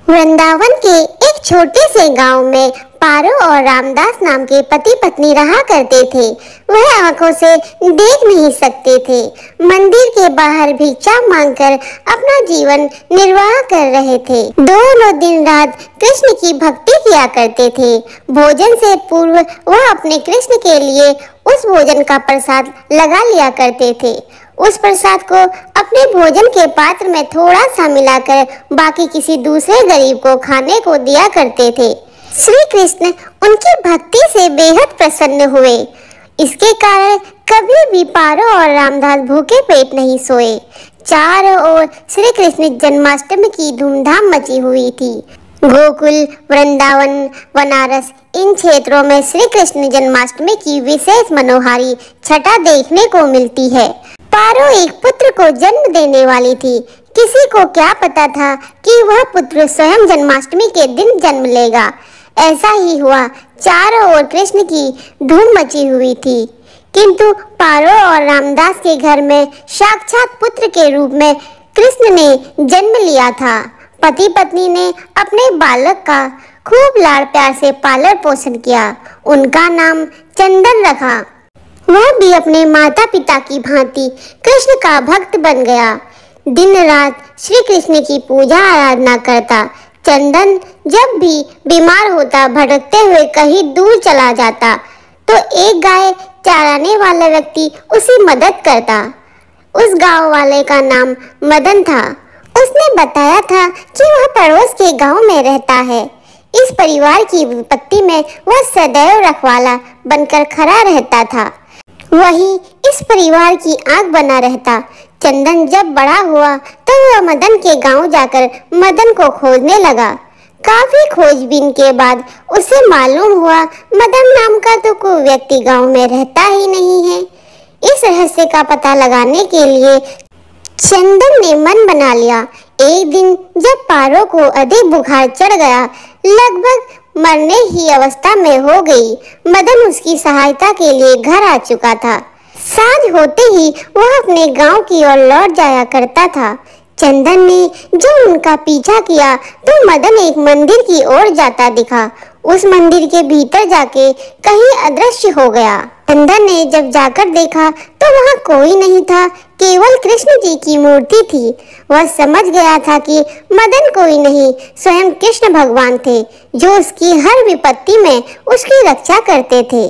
वृंदावन के एक छोटे से गांव में पारो और रामदास नाम के पति पत्नी रहा करते थे। वह आंखों से देख नहीं सकते थे। मंदिर के बाहर भिक्षा मांगकर अपना जीवन निर्वाह कर रहे थे। दोनों दिन रात कृष्ण की भक्ति किया करते थे। भोजन से पूर्व वह अपने कृष्ण के लिए उस भोजन का प्रसाद लगा लिया करते थे। उस प्रसाद को अपने भोजन के पात्र में थोड़ा सा मिलाकर बाकी किसी दूसरे गरीब को खाने को दिया करते थे। श्री कृष्ण उनकी भक्ति से बेहद प्रसन्न हुए। इसके कारण कभी भी पारो और रामदास भूखे पेट नहीं सोए। चारों ओर श्री कृष्ण जन्माष्टमी की धूमधाम मची हुई थी। गोकुल, वृंदावन, बनारस इन क्षेत्रों में श्री कृष्ण जन्माष्टमी की विशेष मनोहारी छटा देखने को मिलती है। पारो एक पुत्र को जन्म देने वाली थी। किसी को क्या पता था कि वह पुत्र स्वयं जन्माष्टमी के दिन जन्म लेगा। ऐसा ही हुआ। चारों ओर कृष्ण की धूम मची हुई थी, किंतु पारो और रामदास के घर में साक्षात पुत्र के रूप में कृष्ण ने जन्म लिया था। पति पत्नी ने अपने बालक का खूब लाड़ प्यार से पालन पोषण किया। उनका नाम चंदन रखा। वह भी अपने माता पिता की भांति कृष्ण का भक्त बन गया। दिन रात श्री कृष्ण की पूजा आराधना करता। चंदन जब भी बीमार होता, भटकते हुए कहीं दूर चला जाता, तो एक गाय चराने वाला व्यक्ति उसकी मदद करता। उस गांव वाले का नाम मदन था। उसने बताया था कि वह पड़ोस के गांव में रहता है। इस परिवार की विपत्ति में वह सदैव रखवाला बनकर खड़ा रहता था। वही इस परिवार की आंख बना रहता। चंदन जब बड़ा हुआ तो वह मदन के गांव जाकर मदन को खोजने लगा। काफी खोजबीन के बाद उसे मालूम हुआ मदन नाम का तो कोई व्यक्ति गांव में रहता ही नहीं है। इस रहस्य का पता लगाने के लिए चंदन ने मन बना लिया। एक दिन जब पारो को अधिक बुखार चढ़ गया, लगभग मरने ही अवस्था में हो गई, मदन उसकी सहायता के लिए घर आ चुका था। सांझ होते ही वह अपने गांव की ओर लौट जाया करता था। चंदन ने जब उनका पीछा किया तो मदन एक मंदिर की ओर जाता दिखा। उस मंदिर के भीतर जाके कहीं अदृश्य हो गया। चंदन ने जब जाकर देखा तो वहाँ कोई नहीं था, केवल कृष्ण जी की मूर्ति थी। वह समझ गया था कि मदन कोई नहीं, स्वयं कृष्ण भगवान थे, जो उसकी हर विपत्ति में उसकी रक्षा करते थे।